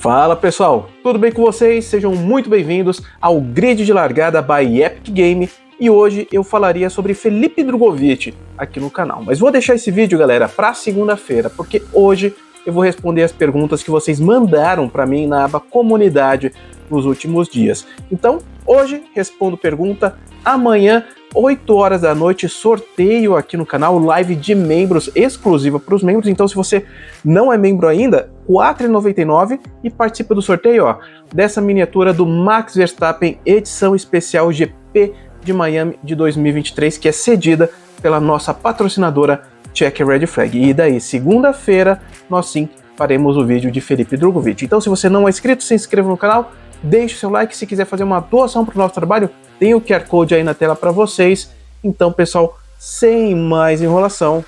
Fala pessoal, tudo bem com vocês? Sejam muito bem-vindos ao Grid de Largada by Epic Game e hoje eu falaria sobre Felipe Drugovich aqui no canal. Mas vou deixar esse vídeo, galera, para segunda-feira, porque hoje eu vou responder as perguntas que vocês mandaram para mim na aba Comunidade nos últimos dias. Então, hoje respondo pergunta, amanhã 8 horas da noite, sorteio aqui no canal, live de membros exclusiva para os membros. Então, se você não é membro ainda, R$ 4,99 e participa do sorteio, ó, dessa miniatura do Max Verstappen, edição especial GP de Miami de 2023, que é cedida pela nossa patrocinadora Check Red Flag. E daí, segunda-feira, nós sim faremos o vídeo de Felipe Drugovich. Então, se você não é inscrito, se inscreva no canal, deixe o seu like. Se quiser fazer uma doação para o nosso trabalho, tem o QR Code aí na tela para vocês. Então, pessoal, sem mais enrolação,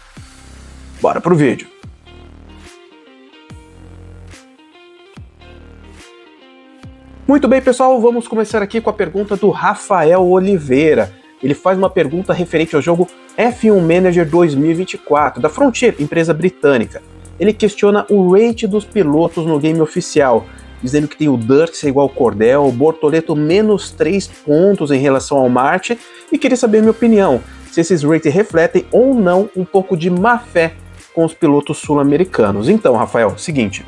bora pro vídeo. Muito bem, pessoal, vamos começar aqui com a pergunta do Rafael Oliveira. Ele faz uma pergunta referente ao jogo F1 Manager 2024, da Frontier, empresa britânica. Ele questiona o rate dos pilotos no game oficial, dizendo que tem o Dirks igual ao Cordell, o Bortoleto menos 3 pontos em relação ao Martin, e queria saber a minha opinião, se esses rates refletem ou não um pouco de má fé com os pilotos sul-americanos. Então, Rafael, seguinte,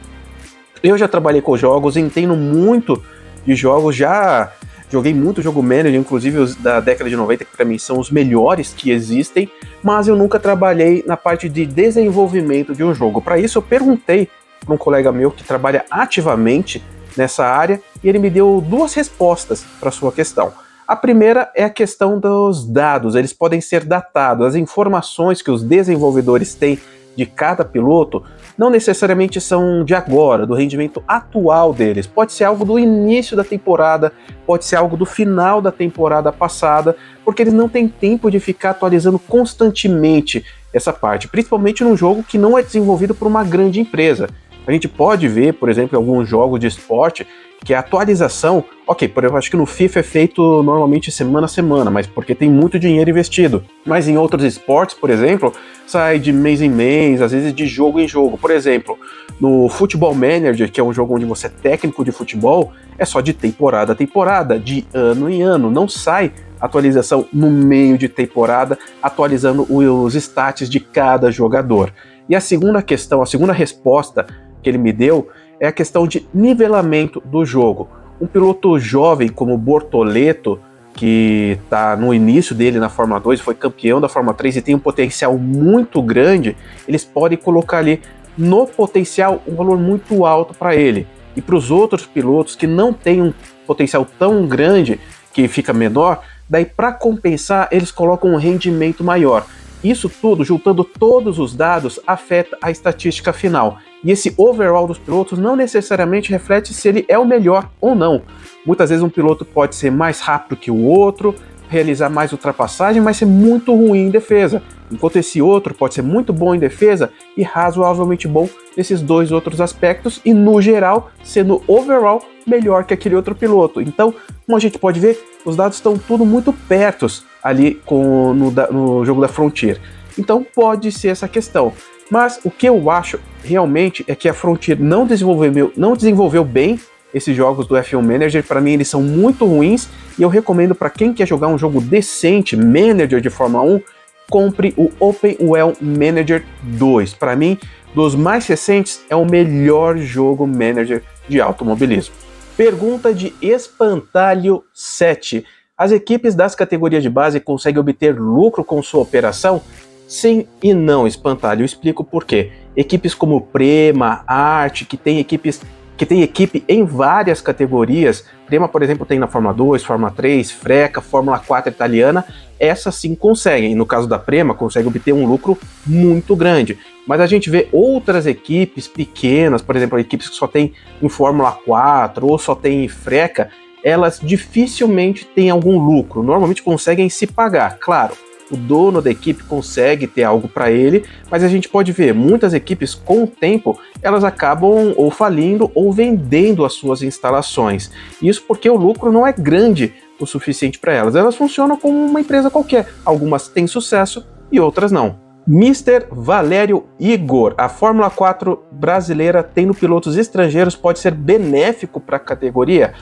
eu já trabalhei com jogos, entendo muito de jogos, já joguei muito jogo manager, inclusive os da década de 90, que para mim são os melhores que existem, mas eu nunca trabalhei na parte de desenvolvimento de um jogo. Para isso eu perguntei para um colega meu que trabalha ativamente nessa área e ele me deu duas respostas para sua questão. A primeira é a questão dos dados, eles podem ser datados, as informações que os desenvolvedores têm de cada piloto não necessariamente são de agora, do rendimento atual deles. Pode ser algo do início da temporada, pode ser algo do final da temporada passada, porque eles não têm tempo de ficar atualizando constantemente essa parte, principalmente num jogo que não é desenvolvido por uma grande empresa. A gente pode ver, por exemplo, em alguns jogos de esporte, que a atualização, ok, por exemplo, acho que no FIFA é feito normalmente semana a semana, mas porque tem muito dinheiro investido. Mas em outros esportes, por exemplo, sai de mês em mês, às vezes de jogo em jogo. Por exemplo, no Football Manager, que é um jogo onde você é técnico de futebol, é só de temporada a temporada, de ano em ano, não sai atualização no meio de temporada, atualizando os stats de cada jogador. E a segunda questão, a segunda resposta que ele me deu é a questão de nivelamento do jogo. Um piloto jovem como o Bortoleto, que está no início dele na Fórmula 2, foi campeão da Fórmula 3 e tem um potencial muito grande, eles podem colocar ali no potencial um valor muito alto para ele. E para os outros pilotos que não têm um potencial tão grande, que fica menor, daí para compensar eles colocam um rendimento maior. Isso tudo, juntando todos os dados, afeta a estatística final. E esse overall dos pilotos não necessariamente reflete se ele é o melhor ou não. Muitas vezes um piloto pode ser mais rápido que o outro, realizar mais ultrapassagem, mas ser muito ruim em defesa. Enquanto esse outro pode ser muito bom em defesa e razoavelmente bom nesses dois outros aspectos e, no geral, sendo overall melhor que aquele outro piloto. Então, como a gente pode ver, os dados estão tudo muito pertos ali no jogo da Frontier. Então, pode ser essa questão. Mas o que eu acho realmente é que a Frontier não desenvolveu bem esses jogos do F1 Manager. Para mim eles são muito ruins e eu recomendo para quem quer jogar um jogo decente, Manager de Fórmula 1, compre o Openwheel Manager 2. Para mim, dos mais recentes, é o melhor jogo Manager de automobilismo. Pergunta de Espantalho 7. As equipes das categorias de base conseguem obter lucro com sua operação? Sim e não, Espantalho, eu explico por quê. Equipes como Prema, Arte, que tem equipe em várias categorias, Prema, por exemplo, tem na Fórmula 2, Fórmula 3, Freca, Fórmula 4 italiana, essas sim conseguem. No caso da Prema, consegue obter um lucro muito grande. Mas a gente vê outras equipes pequenas, por exemplo, equipes que só tem em Fórmula 4 ou só tem em Freca, elas dificilmente têm algum lucro, normalmente conseguem se pagar, claro. O dono da equipe consegue ter algo para ele, mas a gente pode ver muitas equipes com o tempo elas acabam ou falindo ou vendendo as suas instalações. Isso porque o lucro não é grande o suficiente para elas. Elas funcionam como uma empresa qualquer. Algumas têm sucesso e outras não. Mister Valério Igor, a Fórmula 4 brasileira tendo pilotos estrangeiros pode ser benéfico para a categoria?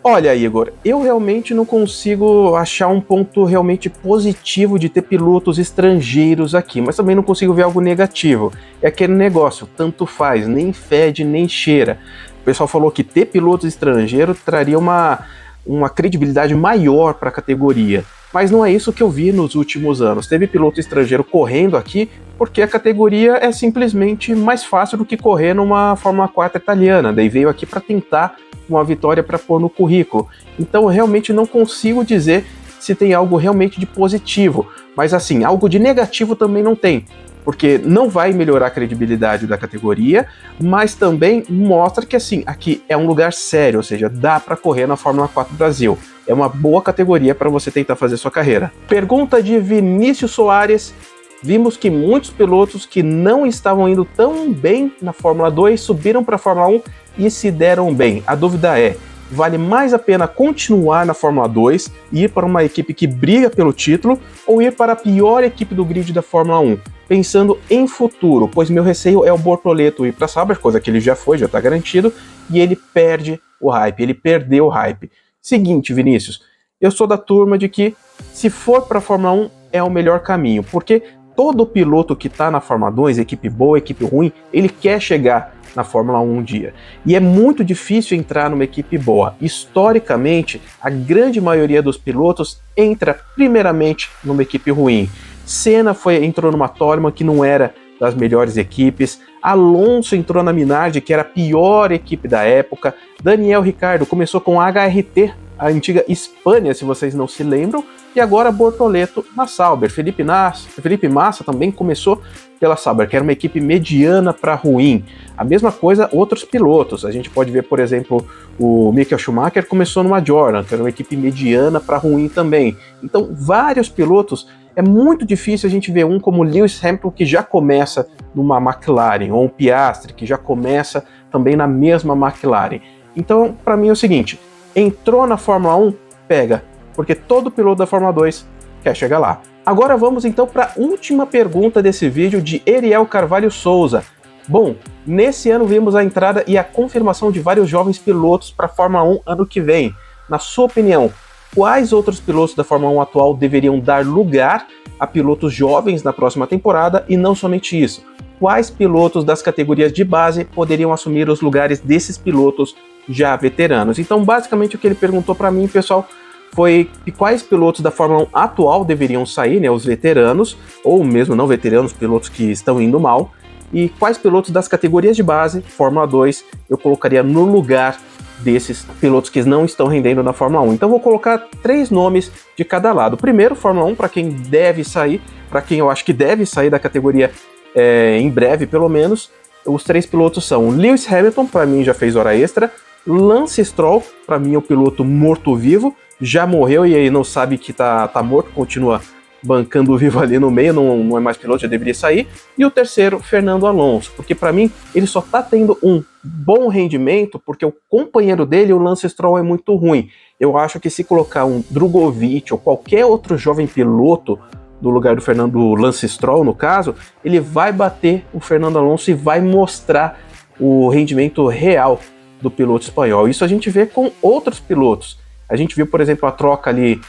Olha, Igor, eu realmente não consigo achar um ponto realmente positivo de ter pilotos estrangeiros aqui, mas também não consigo ver algo negativo. É aquele negócio, tanto faz, nem fede, nem cheira. O pessoal falou que ter pilotos estrangeiros traria uma credibilidade maior para a categoria. Mas não é isso que eu vi nos últimos anos. Teve piloto estrangeiro correndo aqui porque a categoria é simplesmente mais fácil do que correr numa Fórmula 4 italiana. Daí veio aqui para tentar uma vitória para pôr no currículo. Então eu realmente não consigo dizer se tem algo realmente de positivo. Mas assim, algo de negativo também não tem. Porque não vai melhorar a credibilidade da categoria, mas também mostra que assim, aqui é um lugar sério, ou seja, dá para correr na Fórmula 4 Brasil. É uma boa categoria para você tentar fazer sua carreira. Pergunta de Vinícius Soares. Vimos que muitos pilotos que não estavam indo tão bem na Fórmula 2 subiram para a Fórmula 1 e se deram bem. A dúvida é, vale mais a pena continuar na Fórmula 2 e ir para uma equipe que briga pelo título ou ir para a pior equipe do grid da Fórmula 1? Pensando em futuro, pois meu receio é o Bortoleto ir para a Sauber, coisa que ele já foi, já está garantido, e ele perde o hype, ele perdeu o hype. Seguinte, Vinícius, eu sou da turma de que se for para a Fórmula 1 é o melhor caminho, porque todo piloto que está na Fórmula 2, equipe boa, equipe ruim, ele quer chegar na Fórmula 1 um dia. E é muito difícil entrar numa equipe boa. Historicamente, a grande maioria dos pilotos entra primeiramente numa equipe ruim. Senna entrou numa Toleman que não era das melhores equipes, Alonso entrou na Minardi, que era a pior equipe da época, Daniel Ricciardo começou com a HRT, a antiga Hispânia, se vocês não se lembram, e agora Bortoleto na Sauber. Felipe Massa também começou pela Sauber, que era uma equipe mediana para ruim. A mesma coisa outros pilotos, a gente pode ver, por exemplo, o Michael Schumacher começou numa Jordan, que era uma equipe mediana para ruim também. Então, vários pilotos, é muito difícil a gente ver um como Lewis Hamilton, que já começa numa McLaren, ou um Piastri, que já começa também na mesma McLaren. Então, para mim é o seguinte, entrou na Fórmula 1, pega, porque todo piloto da Fórmula 2 quer chegar lá. Agora vamos então para a última pergunta desse vídeo de Eriel Carvalho Souza. Bom, nesse ano vimos a entrada e a confirmação de vários jovens pilotos para a Fórmula 1 ano que vem. Na sua opinião, quais outros pilotos da Fórmula 1 atual deveriam dar lugar a pilotos jovens na próxima temporada e não somente isso? Quais pilotos das categorias de base poderiam assumir os lugares desses pilotos já veteranos? Então, basicamente, o que ele perguntou para mim, pessoal, foi quais pilotos da Fórmula 1 atual deveriam sair, né, os veteranos, ou mesmo não veteranos, pilotos que estão indo mal, e quais pilotos das categorias de base, Fórmula 2, eu colocaria no lugar desses pilotos que não estão rendendo na Fórmula 1. Então vou colocar 3 nomes de cada lado. Primeiro, Fórmula 1, para quem deve sair, para quem eu acho que deve sair da categoria em breve, pelo menos. Os 3 pilotos são Lewis Hamilton, para mim já fez hora extra, Lance Stroll, para mim é o piloto morto-vivo, já morreu e aí não sabe que tá morto, continua bancando vivo ali no meio, não é mais piloto, já deveria sair. E o terceiro, Fernando Alonso, porque para mim ele só tá tendo um bom rendimento porque o companheiro dele, o Lance Stroll, é muito ruim. Eu acho que se colocar um Drogovic ou qualquer outro jovem piloto no lugar do Lance Stroll, no caso, ele vai bater o Fernando Alonso e vai mostrar o rendimento real do piloto espanhol. Isso a gente vê com outros pilotos. A gente viu, por exemplo, a troca ali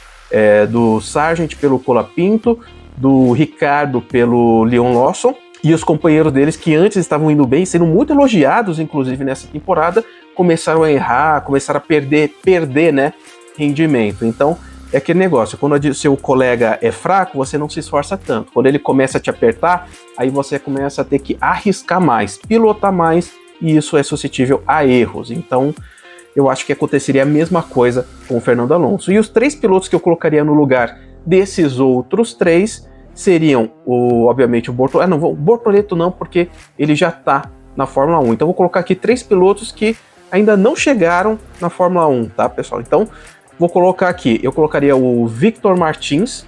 do Sargent pelo Colapinto, do Ricciardo pelo Leon Lawson, e os companheiros deles que antes estavam indo bem, sendo muito elogiados, inclusive nessa temporada, começaram a errar, começaram a perder, né, rendimento. Então, é aquele negócio, quando o seu colega é fraco, você não se esforça tanto. Quando ele começa a te apertar, aí você começa a ter que arriscar mais, pilotar mais, e isso é suscetível a erros. Então, eu acho que aconteceria a mesma coisa com o Fernando Alonso. E os 3 pilotos que eu colocaria no lugar desses outros 3 seriam, obviamente, o Bortoleto. Não, o Bortoleto não, porque ele já está na Fórmula 1. Então, vou colocar aqui 3 pilotos que ainda não chegaram na Fórmula 1, tá, pessoal? Então, vou colocar aqui, eu colocaria o Victor Martins,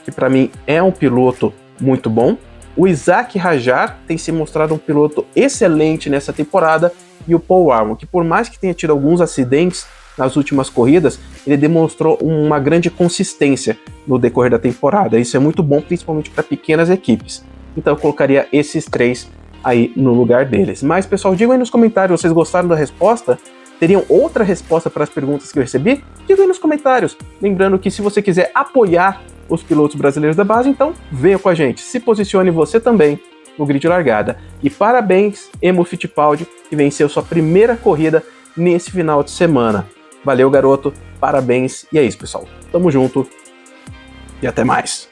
que para mim é um piloto muito bom. O Isaac Rajar tem se mostrado um piloto excelente nessa temporada, e o Paul Armstrong, que por mais que tenha tido alguns acidentes nas últimas corridas, ele demonstrou uma grande consistência no decorrer da temporada. Isso é muito bom, principalmente para pequenas equipes. então eu colocaria esses 3 aí no lugar deles. Mas, pessoal, digam aí nos comentários, vocês gostaram da resposta? Teriam outra resposta para as perguntas que eu recebi? Digam aí nos comentários. Lembrando que se você quiser apoiar os pilotos brasileiros da base, então venha com a gente. Se posicione você também no grid de largada. E parabéns, Emo Fittipaldi, que venceu sua primeira corrida nesse final de semana. Valeu, garoto, parabéns. E é isso, pessoal. Tamo junto e até mais.